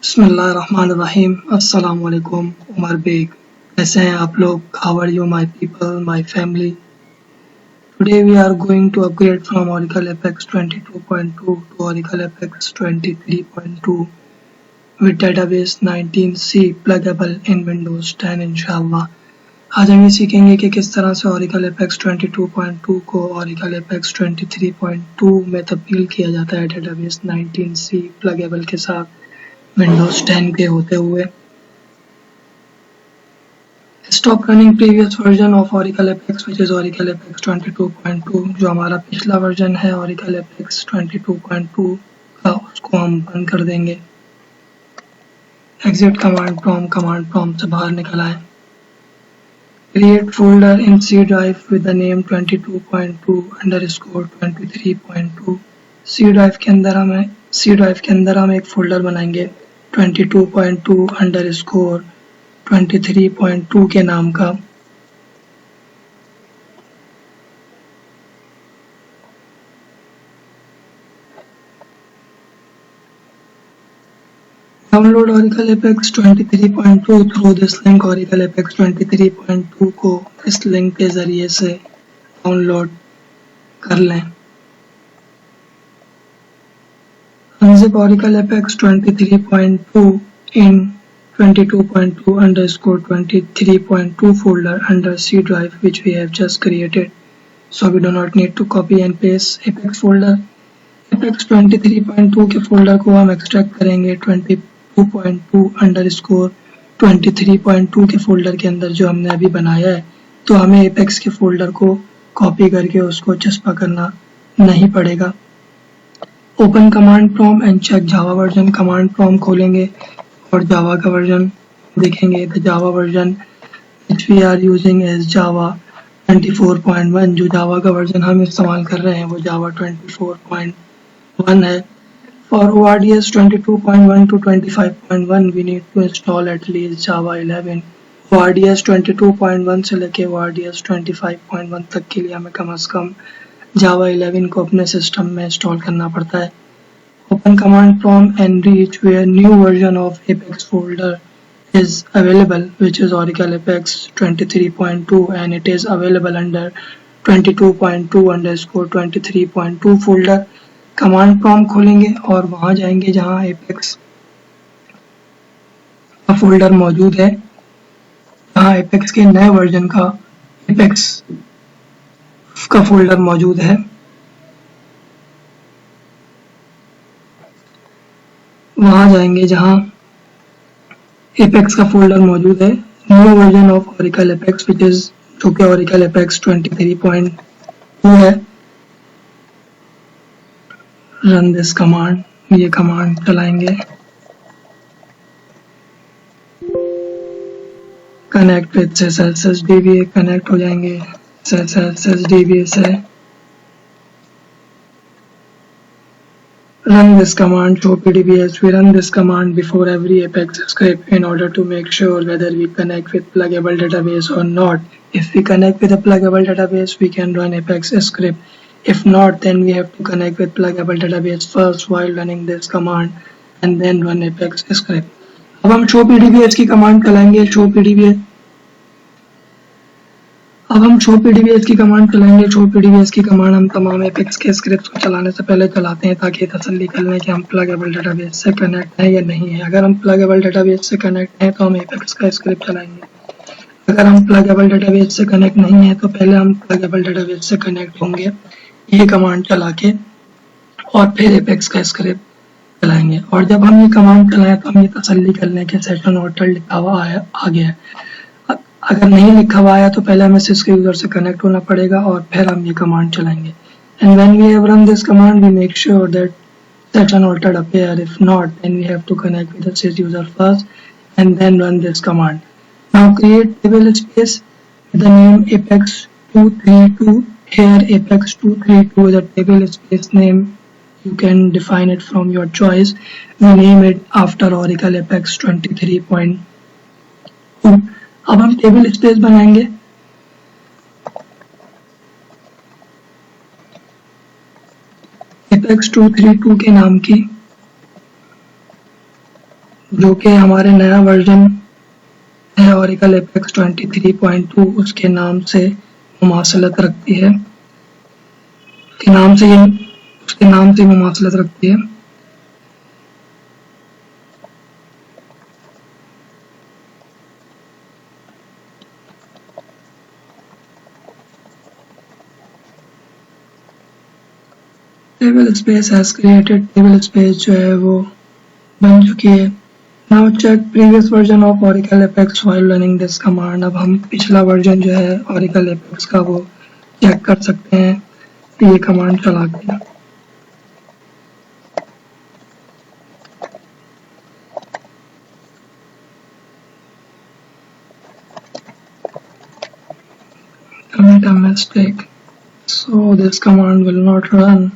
बिस्मिल्लाहिर्रहमानिर्रहीम। अस्सलाम वालेकुम। उमर बेग, कैसे हैं आप लोग? How are you my people, my family? Today we are going to upgrade from Oracle Apex 22.2 to Oracle Apex 23.2 with database 19C pluggable in Windows 10 इंशाल्लाह। आज हम ये सीखेंगे कि किस तरह से Oracle Apex 22.2 को Oracle Apex 23.2 में तब्दील किया जाता है डेटाबेस 19C प्लगेबल के साथ Windows 10 के होते हुए। Stop running previous version of Oracle Apex which is Oracle Apex 22.2, जो हमारा पिछला वर्जन है Oracle Apex 22.2 का, उसको हम बंद कर देंगे। Exit कमांड प्रॉम्प्ट से बाहर निकल आए। Create folder in C drive with the name 22.2_23.2। C drive के अंदर हम एक फोल्डर बनाएंगे 22.2_23.2 के नाम का। Download Oracle Apex 23.2 through this link. Oracle Apex 23.2 को इस लिंक के जरिए से डाउनलोड कर लें। Unzip Oracle Apex 23.2 in 22.2_23.2 folder under C drive which we have just created. So we do not need to copy and paste Apex folder. Apex 23.2 के folder को हम एक्सट्रैक्ट करेंगे 22.2_23.2 के फोल्डर के अंदर जो हमने अभी बनाया है। तो हमें Apex के फोल्डर को कॉपी करके उसको चस्पा करना नहीं पड़ेगा। Open command prompt and check Java version. Command prompt खोलेंगे और जावा का वर्जन देखेंगे। The Java version which we are using is Java 24.1। जो जावा का वर्जन हम इस्तेमाल कर रहे हैं वो Java 24.1 है। For ORDS 22.1 to 25.1 we need to install at least Java 11। ORDS 22.1 से लेके ORDS 25.1 तक के लिए हमें कम से कम Java 11 को अपने सिस्टम में इंस्टॉल करना पड़ता है। Open command prompt and reach where new version of Apex folder is available which is Oracle Apex 23.2 and it is available under 22.2_23.2 folder। Command prompt खोलेंगे और वहां जाएंगे जहां Apex का फोल्डर मौजूद है, जहां Apex के नए वर्जन का Apex का फोल्डर मौजूद है। वहां जाएंगे जहां Apex का फोल्डर मौजूद है। New version of Oracle Apex which is जो कि Oracle Apex 23.2 है। रन दिस कमांड, ये कमांड चलाएंगे। कनेक्ट विद SSDBA, कनेक्ट हो जाएंगे SSDBA से। Run this command show PDBS। We run this command before every Apex script in order to make sure whether we connect with pluggable database or not. If we connect with a pluggable database, we can run Apex script. If not, then we have to connect with pluggable database first while running this command and then run Apex script. अब हम show PDBS की command चलाएंगे। show PDBS की command चलाएंगे। show PDBS की command हम तमाम Apex के स्क्रिप्ट्स को चलाने से पहले चलाते हैं ताकि तसल्ली कर लें कि हम प्लगेबल डेटाबेस से कनेक्ट हैं या नहीं है। अगर हम प्लगेबल डेटाबेस से कनेक्ट हैं तो हम Apex का स्क्रिप्ट चलाएंगे। अगर हम प्लगेबल डेटाबेस से कनेक्ट नहीं है तो पहले हम प्लगेबल डेटाबेस से कनेक्ट होंगे ये कमांड चला के और फिर Apex का स्क्रिप्ट चलाएंगे। और जब हम ये कमांड चलाएं तो हम ये तसल्ली कर लें कि सेशन ऑर्डर लिखा हुआ आ गया है। अगर नहीं लिखा हुआ आया तो पहले हमें सिस्को यूजर से कनेक्ट होना पड़ेगा और फिर हम ये कमांड चलाएंगे। And when we have run this command, we make sure that session altered appear. If not, then we have to connect with the sys user first and then run this command. Now create table space with the name Apex232. Here Apex232 is a table space name. You can define it from your choice. We name it after Oracle Apex 23.2. अब हम table space बनाएंगे। Apex 232 के नाम की जो कि हमारे नया वर्जन है Oracle Apex 23.2 उसके नाम से मुमासलत रखती है, उसके नाम से मुमासलत रखती है। Table space has created, table space जो है वो बन चुकी है। Now check previous version of Oracle Apex while running this command। अब हम पिछला वर्जन जो है Oracle Apex का वो चेक कर सकते हैं ये कमांड चला के। Commit a mistake, so this command will not run.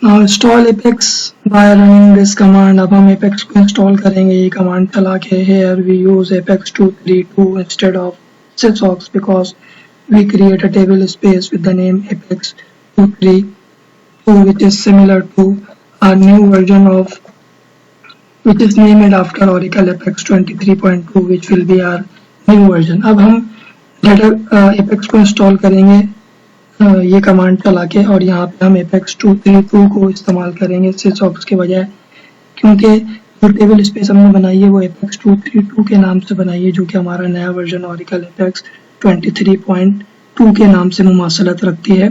Now install Apex by running this command। अब हम Apex को इंस्टॉल करेंगे ये कमांड चला के। Here we use Apex 232 instead of sysox because we create a table space with the name Apex 232 which is similar to our new version of which is named after Oracle Apex 23.2 which will be our new version। अब हम Apex को install करेंगे ये command चला के, और यहाँ पे हम Apex 232 को इस्तेमाल करेंगे sysox के बजाय, क्योंकि जो टेबल स्पेस हमने बनाई है वो Apex 232 के नाम से बनाई है, जो कि हमारा नया वर्जन Oracle Apex 23.2 के नाम से मुमासलत रखती है।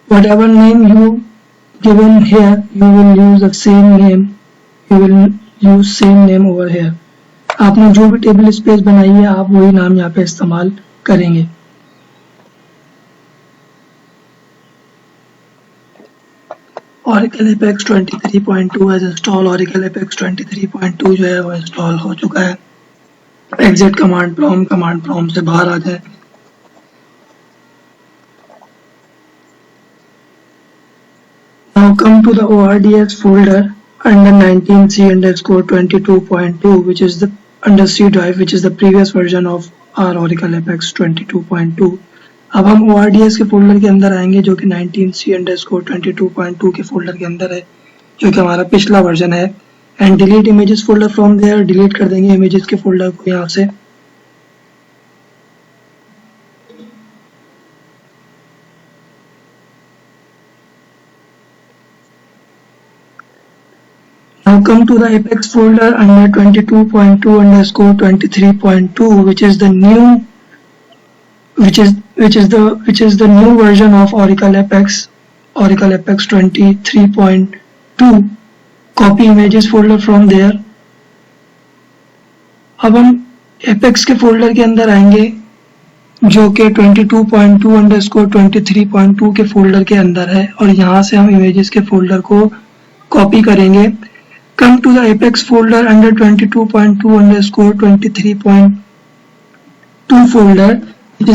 Whatever name you given here, you will use the same name, you will use same name over here। आपने जो भी टेबल स्पेस बनाई है आप वही नाम यहाँ पे इस्तेमाल करेंगे। Oracle Apex 23.2 है इंस्टॉल। Oracle Apex 23.2 जो है वो इंस्टॉल हो चुका है। एग्जिट कमांड प्रॉम्प्ट से बाहर आ जाए। Now come to the ORDS folder under 19C_22.2 which is the under C drive which is the previous version of our Oracle Apex 22.2। अब हम ORDS के फोल्डर के अंदर आएंगे जो कि 19C_22.2 के फोल्डर के अंदर है, जो कि हमारा पिछला वर्जन है। And delete images folder from there, delete कर देंगे इमेजेस के फोल्डर को यहाँ से। Now come to the Apex folder under 22.2_23.2 which is the new version of Oracle Apex 23.2। copy images folder from there। अब हम Apex के फोल्डर के अंदर आएंगे जो कि 22.2_23.2 के फोल्डर के अंदर है, और यहाँ से हम इमेजेस के फोल्डर को कॉपी करेंगे। Come to the Apex folder under 22.2_23.2 folder which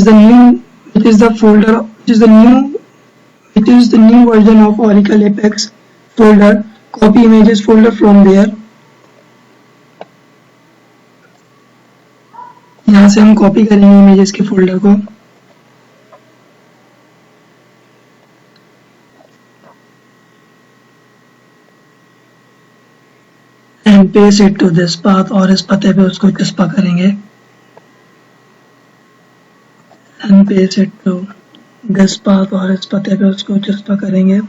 is the new version of Oracle Apex folder। copy images folder from there। यहाँ से हम कॉपी करेंगे इमेजेस के फोल्डर को। And paste it to this path, और इस पते पे उसको चस्पा करेंगे। And paste it to this path, और इस पते पे उसको चस्पा करेंगे।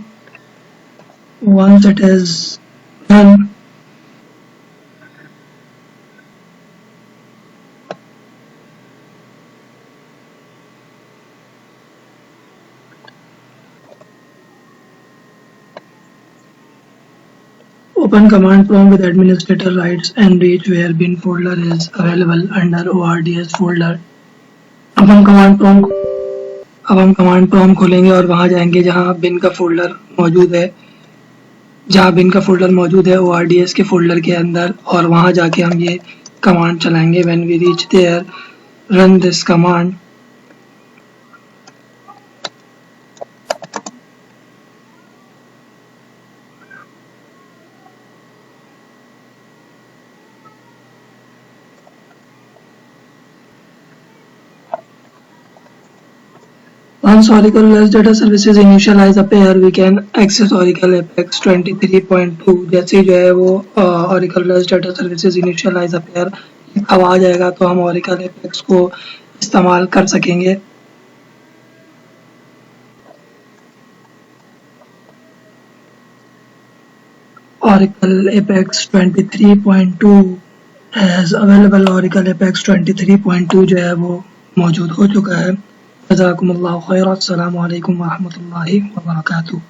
once it is done, open command prompt with administrator rights and reach where bin folder is available under ORDS folder। अब हम कमांड प्रॉम्प्ट खोलेंगे और वहां जाएंगे जहां बिन का फोल्डर मौजूद है, ORDS के फोल्डर के अंदर, और वहां जाके हम ये कमांड चलाएंगे। when we reach there, run this command। Once Oracle REST data services initialize a pair, we can access Oracle Apex 23.2। जैसे ही जो है वो Oracle REST data services initialize a pair अब आ जाएगा तो हम Oracle Apex को इस्तेमाल कर सकेंगे। Oracle Apex 23.2 as available। Oracle Apex 23.2 जो है वो मौजूद हो चुका है। जज़ाकुमुल्लाहु खैर। अस्सलामु अलैकुम व रहमतुल्लाहि व बरकातुहू।